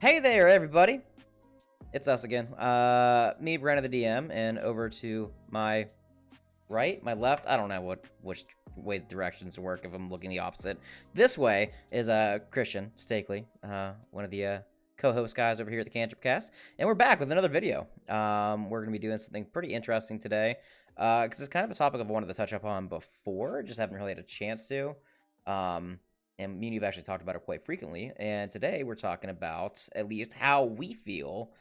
Hey there, everybody! It's us again. Me, Brandon the DM, and over to my right, my left. I don't know which way the directions work if I'm looking the opposite. This way is Christian Stakely, one of the co-host guys over here at the Cantrip Cast, and we're back with another video. We're gonna be doing something pretty interesting today, because it's kind of a topic I wanted to touch up on before, just haven't really had a chance to. And me and you've actually talked about it quite frequently. And today we're talking about at least how we feel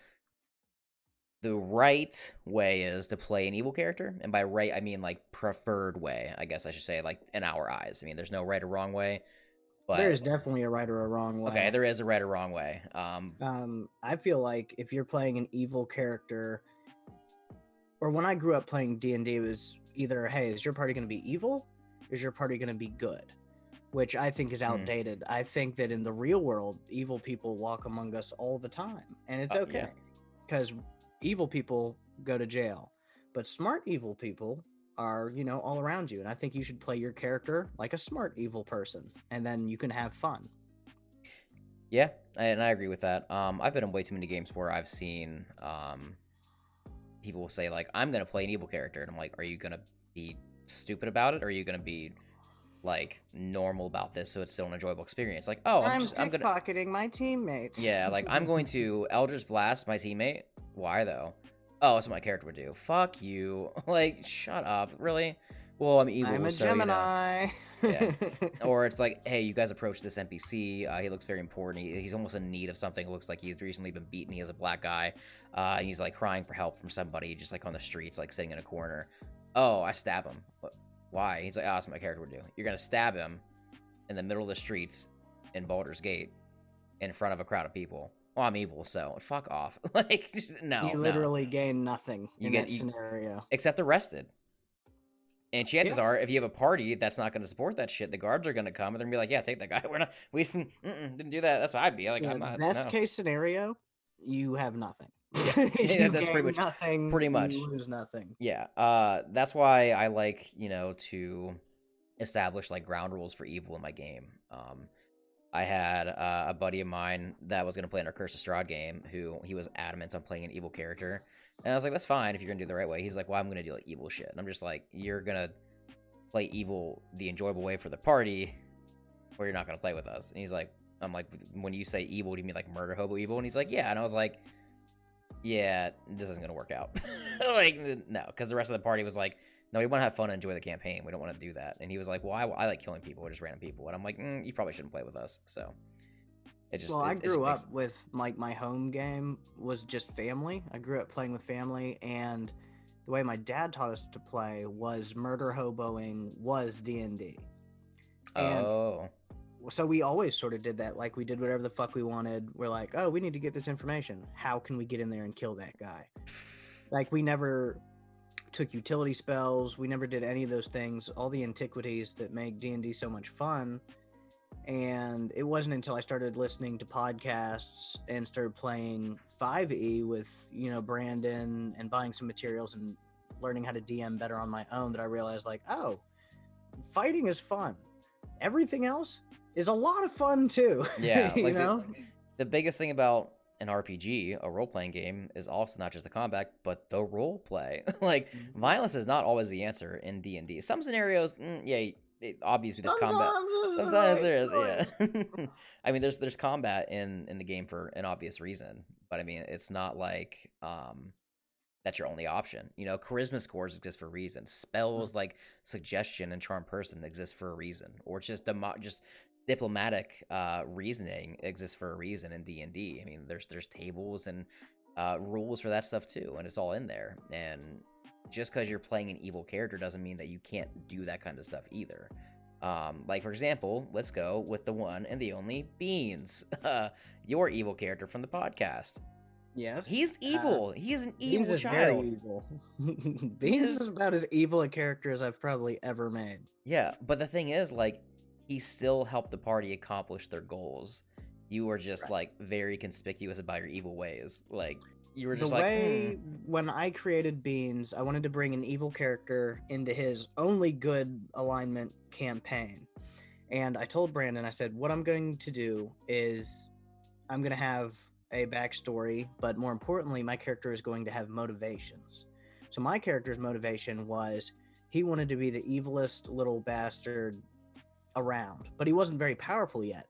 the right way is to play an evil character. And by right, I mean like preferred way, I guess I should say, like in our eyes. I mean, there's no right or wrong way. But there is definitely a right or a wrong way. Okay, there is a right or wrong way. I feel like if you're playing an evil character, or when I grew up playing D&D, it was either, hey, is your party going to be evil? Is your party going to be good? Which I think is outdated. I think that in the real world, evil people walk among us all the time, and it's okay because evil people go to jail, but smart evil people are, all around you. And I think you should play your character like a smart evil person, and then you can have fun. Yeah, and I agree with that. I've been in way too many games where I've seen people say like, I'm gonna play an evil character, and I'm like, are you gonna be stupid about it, or are you gonna be like normal about this so it's still an enjoyable experience? Like, oh, I'm gonna pickpocketing my teammates. Yeah, like I'm going to Eldritch Blast my teammate. Why though? Oh, that's what my character would do. Fuck you. Like, shut up. Really? Well, I'm evil. I'm a so, Gemini. Yeah. Or it's like, hey, you guys approach this NPC. He looks very important. He's almost in need of something. It looks like he's recently been beaten. He is a black guy. And he's like crying for help from somebody, just like on the streets, like sitting in a corner. Oh, I stab him. Why? He's like, oh, that's what my character would do. You're gonna stab him in the middle of the streets in Baldur's Gate in front of a crowd of people. Well, I'm evil, so fuck off. Like, no. You literally gain nothing in that scenario. Except arrested. And chances are, if you have a party that's not going to support that shit, the guards are going to come and they're going to be like, yeah, take that guy. We didn't do that. That's what I'd be like. I'm not. Best case scenario, you have nothing. Yeah, that's pretty much nothing. Pretty much. You lose nothing. Yeah. That's why I like, to establish like ground rules for evil in my game. I had a buddy of mine that was going to play in our Curse of Strahd game who he was adamant on playing an evil character. And I was like, that's fine if you're going to do it the right way. He's like, well, I'm going to do like evil shit. And I'm just like, you're going to play evil the enjoyable way for the party, or you're not going to play with us. And he's like, I'm like, when you say evil, do you mean like murder hobo evil? And he's like, yeah. And I was like, yeah, this isn't going to work out. Like, no, because the rest of the party was like, no, we want to have fun and enjoy the campaign. We don't want to do that. And he was like, well, I like killing people or just random people. And I'm like, you probably shouldn't play with us. So I grew up with like my home game was just family. I grew up playing with family, and the way my dad taught us to play was murder hoboing was D&D. Oh. So we always sort of did that. Like, we did whatever the fuck we wanted. We're like, oh, we need to get this information. How can we get in there and kill that guy? Like, we never took utility spells. We never did any of those things. All the antiquities that make D&D so much fun. And it wasn't until I started listening to podcasts and started playing 5e with, Brandon, and buying some materials and learning how to DM better on my own that I realized, like, oh, fighting is fun. Everything else is a lot of fun too. Yeah, like the biggest thing about an RPG, a role-playing game, is also not just the combat, but the role play. Like, violence is not always the answer in D&D. Some scenarios, obviously there's combat. Sometimes there is, yeah. I mean, there's combat in the game for an obvious reason, but I mean, it's not like that's your only option. Charisma scores exist for a reason. Spells like suggestion and charm person exist for a reason, or just diplomatic reasoning exists for a reason in D&D. I mean, there's tables and rules for that stuff too, and it's all in there. And just because you're playing an evil character doesn't mean that you can't do that kind of stuff either. Like, for example, let's go with the one and the only Beans, your evil character from the podcast. Yes. He's evil. He's an evil Beans child. Is very evil. Beans is about as evil a character as I've probably ever made. Yeah, but the thing is, like, he still helped the party accomplish their goals. You were just like very conspicuous about your evil ways. Like, you were just when I created Beans, I wanted to bring an evil character into his only good alignment campaign. And I told Brandon, I said, what I'm going to do is I'm going to have a backstory, but more importantly, my character is going to have motivations. So my character's motivation was he wanted to be the evilest little bastard around, but he wasn't very powerful yet.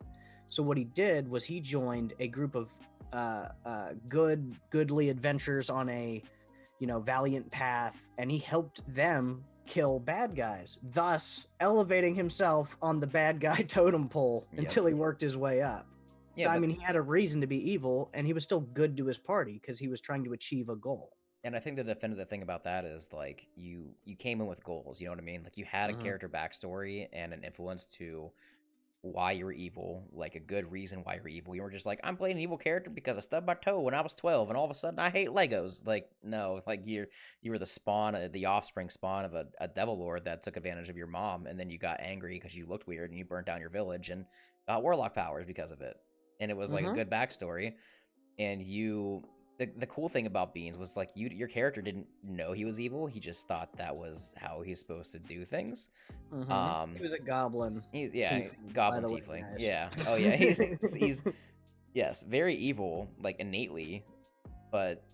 So what he did was he joined a group of goodly adventurers on a valiant path, and he helped them kill bad guys, thus elevating himself on the bad guy totem pole until he worked his way up. So I mean, he had a reason to be evil, and he was still good to his party because he was trying to achieve a goal. And I think the definitive thing about that is like you came in with goals. You know what I mean? Like you had a character backstory and an influence to why you were evil, like a good reason why you were evil. You were just like, I'm playing an evil character because I stubbed my toe when I was 12, and all of a sudden I hate Legos. Like, no, like you were the offspring spawn of a devil lord that took advantage of your mom, and then you got angry because you looked weird and you burnt down your village and got warlock powers because of it. And it was like a good backstory. And the cool thing about Beans was like your character didn't know he was evil. He just thought that was how he's supposed to do things. He was a goblin. Goblin tiefling. Yeah. Oh yeah. He's yes, very evil, like innately, but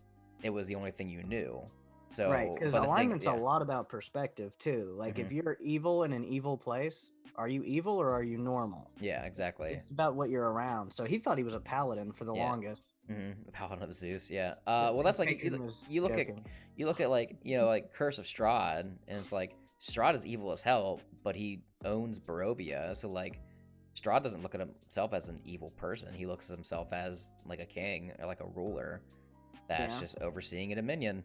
it was the only thing you knew. So right, because alignment's a lot about perspective too. Like if you're evil in an evil place, are you evil or are you normal? Yeah, exactly. It's about what you're around. So he thought he was a paladin for the longest. The Paladin of Zeus, yeah. Well, that's like you look at like like Curse of Strahd, and it's like Strahd is evil as hell, but he owns Barovia, so like Strahd doesn't look at himself as an evil person. He looks at himself as like a king or like a ruler that's just overseeing a dominion.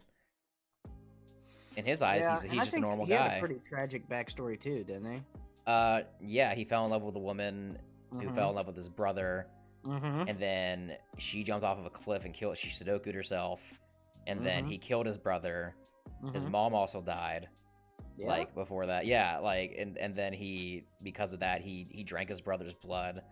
In his eyes, he's just a normal guy. He had a pretty tragic backstory too, didn't he? Yeah, he fell in love with a woman who fell in love with his brother. And then she jumped off of a cliff and she Sudoku'd herself. And then he killed his brother. His mom also died. Yeah? Like before that. Yeah, like and then because of that, he drank his brother's blood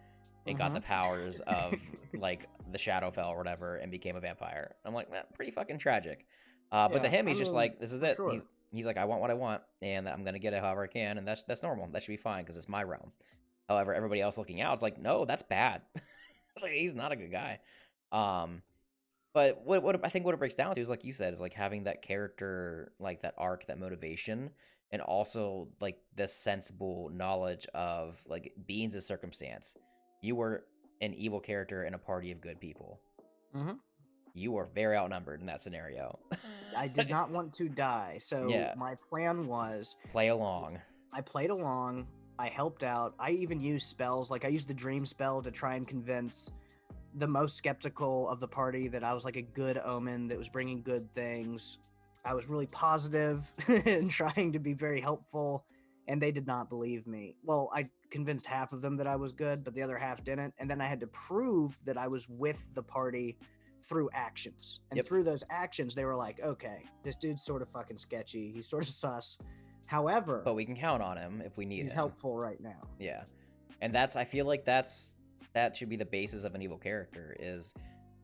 and got the powers of like the Shadowfell or whatever and became a vampire. I'm like, man, pretty fucking tragic. But to him, he's just like, this is it. Sure. He's like, I want what I want, and I'm gonna get it however I can, and that's normal. That should be fine because it's my realm. However, everybody else looking out is like, no, that's bad. Like, he's not a good guy. But what I think what it breaks down to is, like you said, is like having that character, like that arc, that motivation, and also like this sensible knowledge of like Beans' circumstance. You were an evil character in a party of good people. You were very outnumbered in that scenario. I did not want to die, so my plan was play along. I played along. I helped out. I even used spells. Like I used the dream spell to try and convince the most skeptical of the party that I was like a good omen that was bringing good things. I was really positive and trying to be very helpful, and they did not believe me. Well, I convinced half of them that I was good, but the other half didn't. And then I had to prove that I was with the party through actions. And through those actions, they were like, okay, this dude's sort of fucking sketchy. He's sort of sus. However, but we can count on him if we need him. He's helpful right now. Yeah. And I feel like that should be the basis of an evil character, is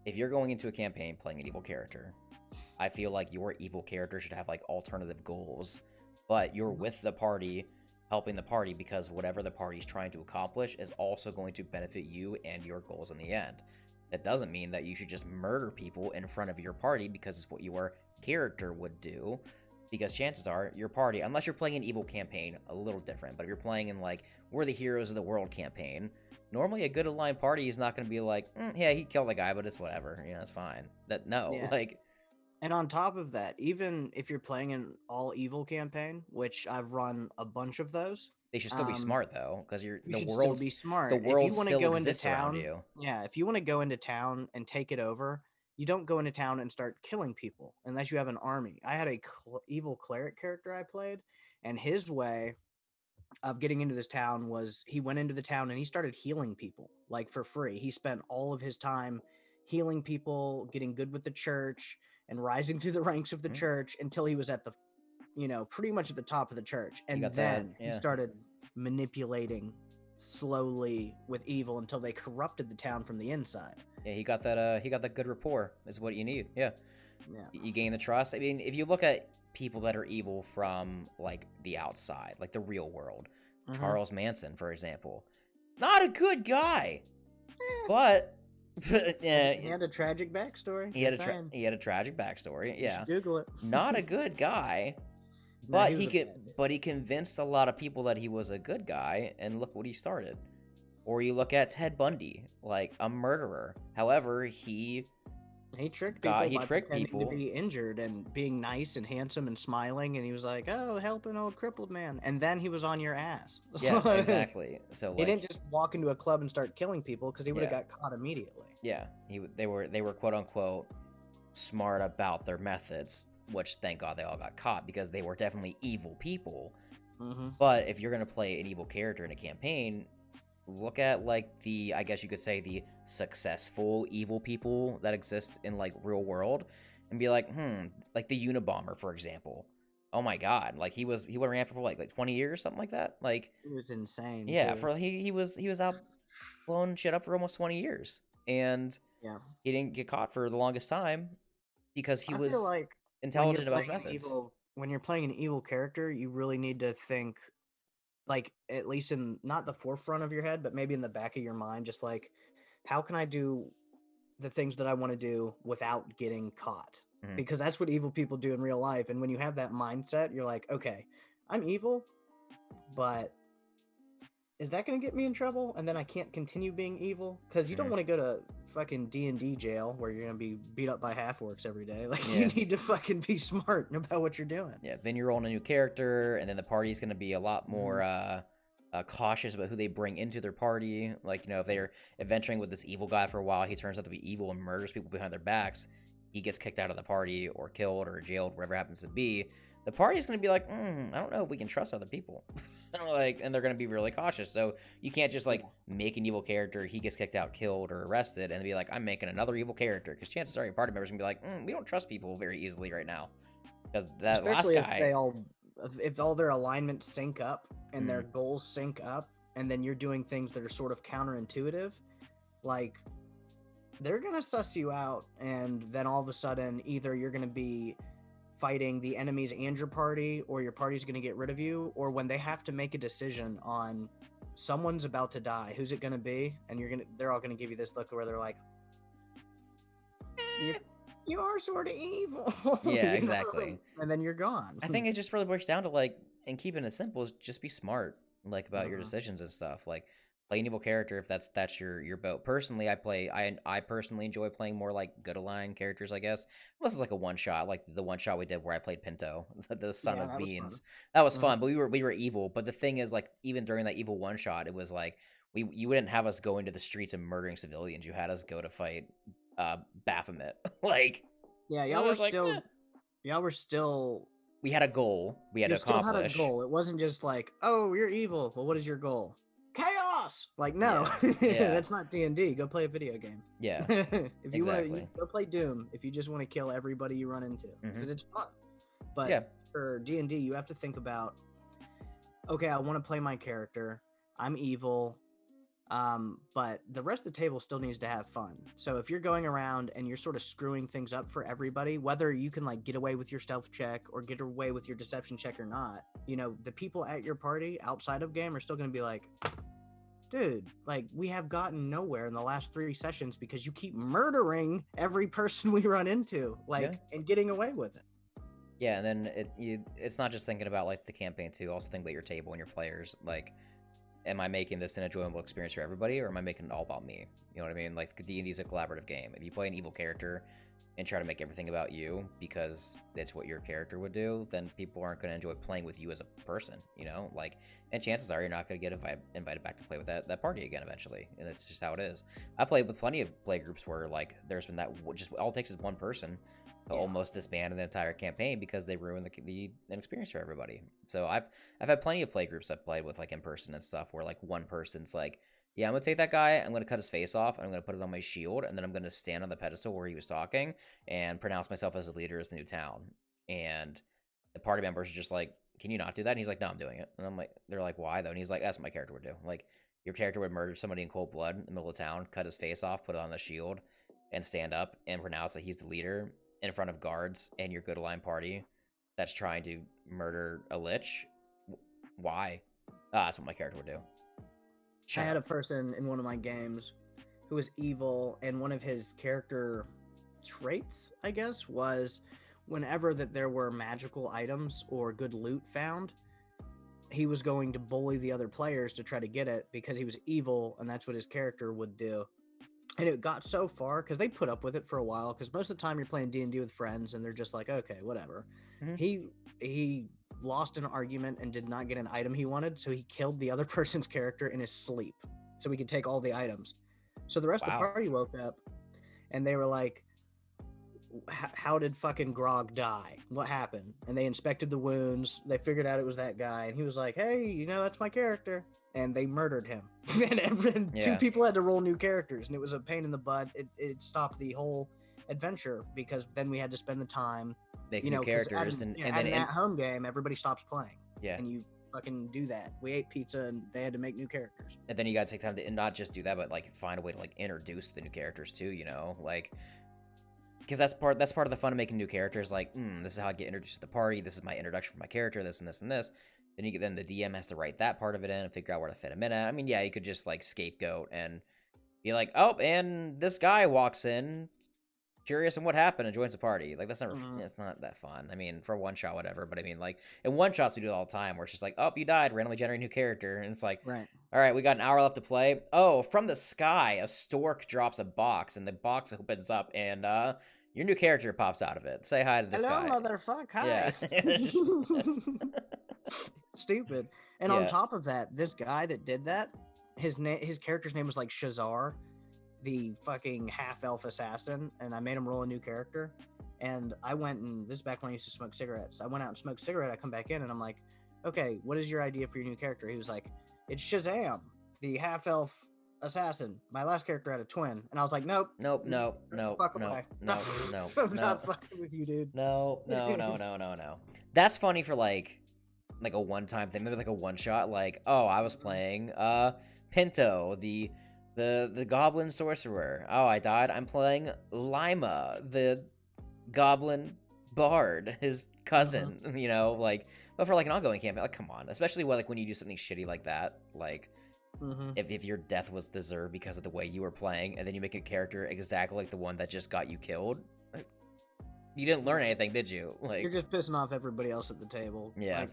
if you're going into a campaign playing an evil character, I feel like your evil character should have like alternative goals, but you're with the party, helping the party, because whatever the party's trying to accomplish is also going to benefit you and your goals in the end. That doesn't mean that you should just murder people in front of your party because it's what your character would do. Because chances are your party, unless you're playing an evil campaign, a little different. But if you're playing in like we're the heroes of the world campaign, normally a good aligned party is not going to be like, yeah, he killed the guy, but it's whatever, it's fine. Like. And on top of that, even if you're playing an all evil campaign, which I've run a bunch of those, they should still be smart though, because the world still be smart. The world if you want still to go exists into town, around you. Yeah, if you want to go into town and take it over, you don't go into town and start killing people unless you have an army. I had a evil cleric character I played, and his way of getting into this town was he went into the town and he started healing people like for free. He spent all of his time healing people, getting good with the church, and rising through the ranks of the church until he was at the, pretty much at the top of the church. And then he started manipulating slowly with evil until they corrupted the town from the inside. Yeah, he got that good rapport is what you need. Yeah. You gain the trust. I mean, if you look at people that are evil from like the outside, like the real world, Charles Manson, for example, not a good guy, but Yeah, He had a tragic backstory. he had Just saying. he had a tragic backstory. You Yeah, should Google it. not a good guy, No, but he was a bad dude. but he convinced a lot of people that he was a good guy, and look what he started. Or you look at Ted Bundy, like a murderer. However, He tricked people by tricked pretending people. to be injured and being nice and handsome and smiling, and he was like, "Oh, help an old crippled man," and then he was on your ass. Yeah, exactly. So He like, didn't just walk into a club and start killing people because he would have yeah, got caught immediately. yeah. They were quote unquote smart about their methods, which thank God they all got caught because they were definitely evil people. Mm-hmm. But if you're gonna play an evil character in a campaign, look at like I guess you could say the successful evil people that exist in like real world, and be like, like the Unabomber, for example. Oh my God, like he went rampant for like 20 years, something like that. Like, He was insane. yeah, Too. for he was out blowing shit up for almost 20 years, and Yeah. he didn't get caught for the longest time because he I feel was like intelligent about his methods. when you're playing an evil character, you really need to think, like, at least in not the forefront of your head, but maybe in the back of your mind, just like, how can I do the things that I want to do without getting caught? Mhm. Because that's what evil people do in real life. And when you have that mindset, you're like, okay, I'm evil, but is that going to get me in trouble? And then I can't continue being evil? Because you don't Mhm. want to go to fucking D&D jail where you're going to be beat up by half-orcs every day. Like, Yeah. you need to fucking be smart about what you're doing. Yeah, then you're rolling a new character, and then the party's going to be a lot more cautious about who they bring into their party. Like, you know, if they're adventuring with this evil guy for a while, he turns out to be evil and murders people behind their backs, he gets kicked out of the party or killed or jailed, whatever it happens to be. The party's going to be like, I don't know if we can trust other people. Like, and they're going to be really cautious. So you can't just like make an evil character, he gets kicked out, killed, or arrested, and be like, I'm making another evil character, because chances are your party members are going to be like, we don't trust people very easily right now. Because that Especially last guy, if all their alignments sync up and their Mhm. goals sync up, and then you're doing things that are sort of counterintuitive, like, they're gonna suss you out, and then all of a sudden either you're gonna be fighting the enemies and your party, or your party's gonna get rid of you, or when they have to make a decision on someone's about to die, who's it gonna be, and they're all gonna give you this look where they're like, you are sort of evil. Yeah, you exactly. know? And then you're gone. I think it just really breaks down to like, and keeping it simple is just be smart, like about your decisions and stuff. Like, play an evil character if that's your boat. Personally, I personally enjoy playing more like good aligned characters, I guess. Unless it's like a one shot, like the one shot we did where I played Pinto, the son of Beans. That was fun, but we were evil. But the thing is, like, even during that evil one shot, it was like you wouldn't have us go into the streets and murdering civilians. You had us go to fight Baphomet. Like, yeah, I y'all were was like, still y'all were still we had a goal we had to still had a accomplish. goal. It wasn't just like, oh, you're evil. Well, what is your goal? Chaos. Like, no. Yeah. That's not D&D. Go play a video game. Yeah. If you want Exactly. to go play Doom, if you just want to kill everybody you run into, because it's fun. But Yeah. for D&D, you have to think about, okay, I want to play my character. I'm evil. But the rest of the table still needs to have fun. So if you're going around and you're sort of screwing things up for everybody, whether you can like get away with your stealth check or get away with your deception check or not, you know, the people at your party outside of game are still going to be like, dude, like, we have gotten nowhere in the last 3 sessions because you keep murdering every person we run into, like, and getting away with it. Yeah, and then it's not just thinking about like the campaign too. Also think about your table and your players. Like, am I making this an enjoyable experience for everybody, or am I making it all about me? You know what I mean? Like, D&D is a collaborative game. If you play an evil character and try to make everything about you because it's what your character would do, then people aren't going to enjoy playing with you as a person, you know? Like, and chances are you're not going to get invited back to play with that party again eventually, and it's just how it is. I've played with plenty of play groups where, like, there's been that just all it takes is one person to almost disband the entire campaign because they ruin the experience for everybody. So I've had plenty of play groups I've played with, like, in person and stuff, where like one person's like, yeah, I'm gonna take that guy, I'm gonna cut his face off, and I'm gonna put it on my shield, and then I'm gonna stand on the pedestal where he was talking and pronounce myself as the leader of the new town. And the party members are just like, can you not do that? And he's like, no, I'm doing it. And I'm like, they're like, why though? And he's like, that's what my character would do. Like, your character would murder somebody in cold blood in the middle of town, cut his face off, put it on the shield, and stand up and pronounce that he's the leader in front of guards and your good aligned party that's trying to murder a lich. Why? That's what my character would do. I had a person in one of my games, who was evil, and one of his character traits, I guess, was whenever that there were magical items or good loot found, he was going to bully the other players to try to get it because he was evil, and that's what his character would do. And it got so far because they put up with it for a while, because most of the time you're playing D&D with friends and they're just like, okay, whatever. Mhm. He lost an argument and did not get an item he wanted, so he killed the other person's character in his sleep so he could take all the items. So the rest of the Wow. party woke up and they were like, how did fucking Grog die? What happened? And they inspected the wounds. They figured out it was that guy, and he was like, hey, you know, that's my character. And they murdered him. And two Yeah. people had to roll new characters, and it was a pain in the butt. It stopped the whole adventure because then we had to spend the time, Making you know, new characters at and an then at-home game, everybody stops playing. yeah. And you fucking do that. We ate pizza, and they had to make new characters. And then you gotta take time to not just do that, but like find a way to like introduce the new characters too, you know, like because that's part of the fun of making new characters. Like, this is how I get introduced to the party. This is my introduction for my character. This and this and this. Then the DM has to write that part of it in and figure out where to fit him in at. I mean, yeah, you could just like scapegoat and be like, oh, and this guy walks in, curious on what happened, and joins the party. Like that's never, it's not that fun. I mean, for one shot, whatever. But I mean, like in one shots, we do it all the time, where it's just like, oh, you died, randomly generate a new character, and it's like, Right. all right, we got an hour left to play. Oh, from the sky, a stork drops a box, and the box opens up, and your new character pops out of it. Say hi to this Hello, guy. motherfucker. Hi. Yeah. Stupid. And Yeah. on top of that, this guy that did that, his character's name was like Shazar, the fucking half elf assassin, and I made him roll a new character. And I went, and this is back when I used to smoke cigarettes. I went out and smoked a cigarette. I come back in and I'm like, okay, what is your idea for your new character? He was like, it's Shazam, the half elf assassin. My last character had a twin. And I was like, nope. Nope. Fuck away. No. I'm not fucking with you, dude. No. That's funny for like a one-time thing, maybe like a one-shot. Like, oh, I was playing Pinto, the goblin sorcerer. Oh, I died. I'm playing Lima, the goblin bard, his cousin. You know, like, but for like an ongoing campaign, like, come on, especially when you do something shitty like that, like. If your death was deserved because of the way you were playing, and then you make a character exactly like the one that just got you killed, you didn't learn anything, did you? Like, you're just pissing off everybody else at the table. Yeah. Like,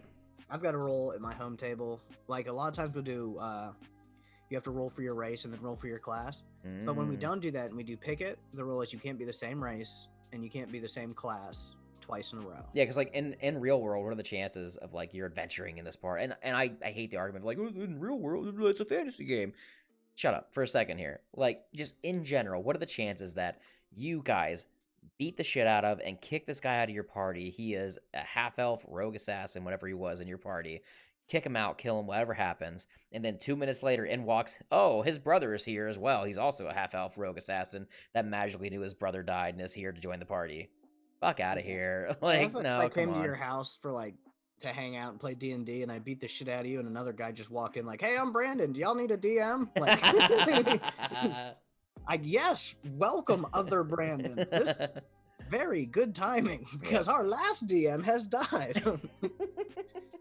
I've got a roll at my home table. Like a lot of times we'll do, you have to roll for your race and then roll for your class. But when we don't do that and we do pick it, the rule is you can't be the same race and you can't be the same class twice in a row. Yeah, because like in real world, what are the chances of like you're adventuring in this part? And I hate the argument of like, oh, in real world, it's a fantasy game. Shut up for a second here. Like, just in general, what are the chances that you guys beat the shit out of and kick this guy out of your party? He is a half-elf rogue assassin, whatever he was in your party. Kick him out, kill him, whatever happens. And then 2 minutes later, in walks, oh, his brother is here as well. He's also a half-elf rogue assassin that magically knew his brother died and is here to join the party. Fuck out of here. Like, no, I came come to on. your house for like to hang out and play D&D, and I beat the shit out of you, and another guy just walked in like, hey, I'm Brandon, do y'all need a DM? Like, yes, welcome, other Brandon. This very good timing, because our last DM has died.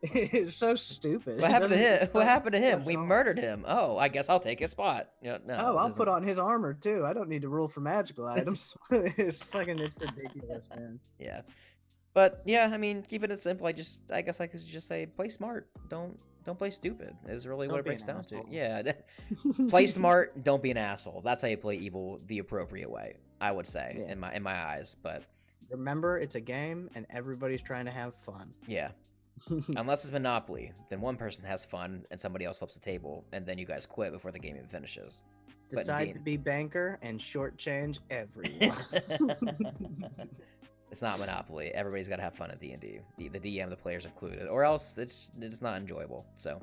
It's so stupid. What happened to him? What happened to him? We murdered him. Oh, I guess I'll take his spot. Yeah, no, Oh, I'll put on his armor too. I don't need to roll for magical items. It's ridiculous, man. Yeah, but yeah, I mean, keeping it simple. I guess I could just say play smart. Don't play stupid. Is really what it breaks down to. Yeah, play smart. Don't be an asshole. That's how you play evil the appropriate way. I would say in my eyes. But remember, it's a game, and everybody's trying to have fun. Yeah. Unless it's Monopoly, then one person has fun and somebody else flips the table, and then you guys quit before the game even finishes. Decide to be banker and shortchange everyone. It's not Monopoly. Everybody's got to have fun at D&D. The DM, the players included, or else it's not enjoyable. So,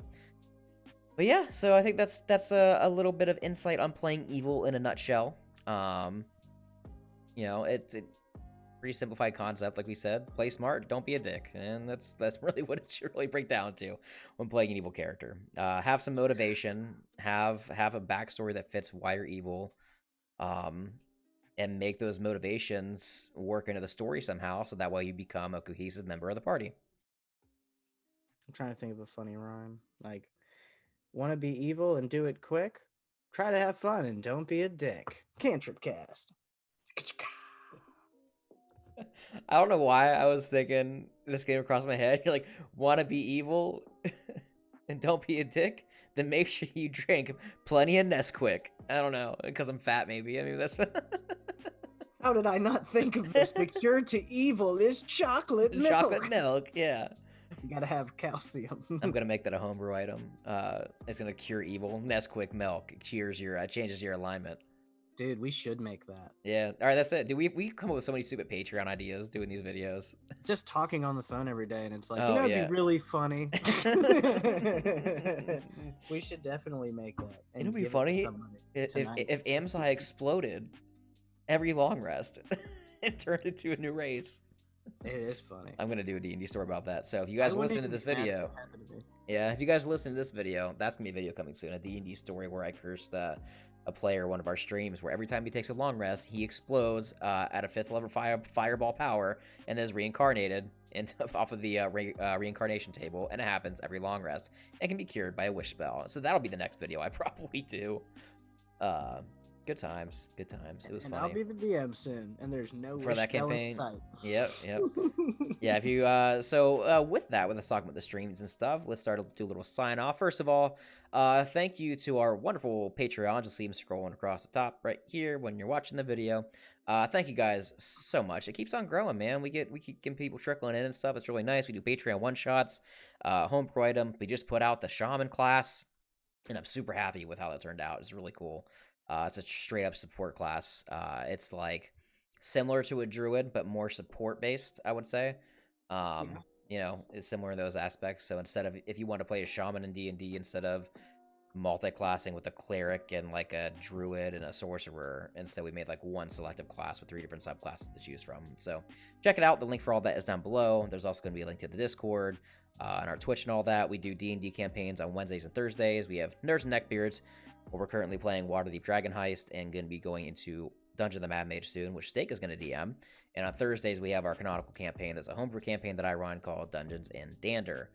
but yeah, so I think that's a little bit of insight on playing evil in a nutshell. You know, it's pretty simplified concept, like we said. Play smart, don't be a dick, and that's really what it should really break down to when playing an evil character. Have some motivation, have a backstory that fits why you're evil, and make those motivations work into the story somehow, so that way you become a cohesive member of the party. I'm trying to think of a funny rhyme. Like, want to be evil and do it quick? Try to have fun and don't be a dick. Cantrip cast. I don't know why I was thinking this came across my head. You're like, want to be evil and don't be a dick? Then make sure you drink plenty of Nesquik. I don't know, because I'm fat maybe. I mean, that's... How did I not think of this? The cure to evil is chocolate milk. Chocolate milk, yeah. You gotta have calcium. I'm gonna make that a homebrew item. It's gonna cure evil. Nesquik milk changes your alignment. Dude, we should make that. Yeah. All right, that's it. Dude, we come up with so many stupid Patreon ideas doing these videos. Just talking on the phone every day, and it's like, Oh, it'd yeah. be really funny. We should definitely make that. And It'd be give it to funny somebody if tonight. Amsai exploded every long rest and turned into a new race. It is funny. I'm gonna do a D&D story about that. So if you guys I wouldn't listen to even this be mad if video, that happened to me. yeah, if you guys listen to this video, that's gonna be a video coming soon. A D&D story where I cursed a player one of our streams, where every time he takes a long rest, he explodes at a 5th level fireball power and is reincarnated off of the reincarnation table, and it happens every long rest and can be cured by a wish spell. So that'll be the next video I probably do. Good times. It was And funny. I'll be the DM soon, and there's no For that wish spell in campaign. sight. Yep. Yeah, if you with us talking about the streams and stuff, let's start to do a little sign off. First of all, thank you to our wonderful Patreons. You'll see them scrolling across the top right here when you're watching the video. Thank you guys so much. It keeps on growing, man. We keep getting people trickling in and stuff. It's really nice. We do Patreon one shots, homebrew item. We just put out the shaman class, and I'm super happy with how that turned out. It's really cool. It's a straight up support class. It's like similar to a druid, but more support based, I would say. You know, it's similar in those aspects. So instead of, if you want to play a shaman in D&D, instead of multi-classing with a cleric and like a druid and a sorcerer, instead we made like one selective class with 3 different subclasses to choose from. So check it out. The link for all that is down below. There's also going to be a link to the Discord and our Twitch and all that. We do D&D campaigns on Wednesdays and Thursdays. We have Nerds and Neckbeards, where we're currently playing Waterdeep Dragon Heist and going to be going into Dungeon of the Mad Mage soon, which Steak is going to DM. And on Thursdays, we have our canonical campaign. That's a homebrew campaign that I run called Dungeons and Dander.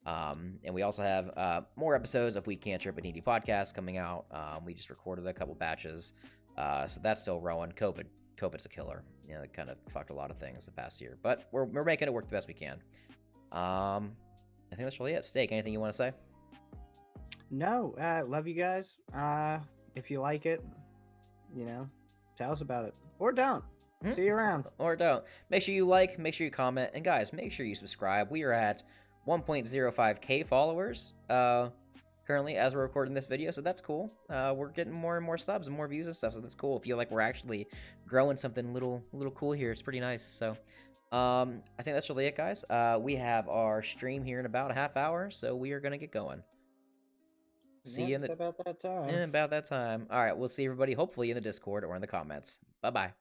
And we also have more episodes of Week Cantrip and D&D podcast coming out. We just recorded a couple batches. So that's still rolling. COVID's a killer. You know, it kind of fucked a lot of things the past year. But we're making it work the best we can. I think that's really it. Steak, anything you want to say? No, love you guys. If you like it, you know, tell us about it. Or don't. See you around. Or don't. Make sure you like, make sure you comment, and guys, make sure you subscribe. We are at 1.05k followers currently as we're recording this video, so that's cool. We're getting more and more subs and more views and stuff, so that's cool. I feel like we're actually growing something little cool here. It's pretty nice. So I think that's really it, guys. We have our stream here in about a half hour, so we are gonna get going. See you in about that time. about that time. All right, we'll see everybody hopefully in the Discord or in the comments. Bye-bye.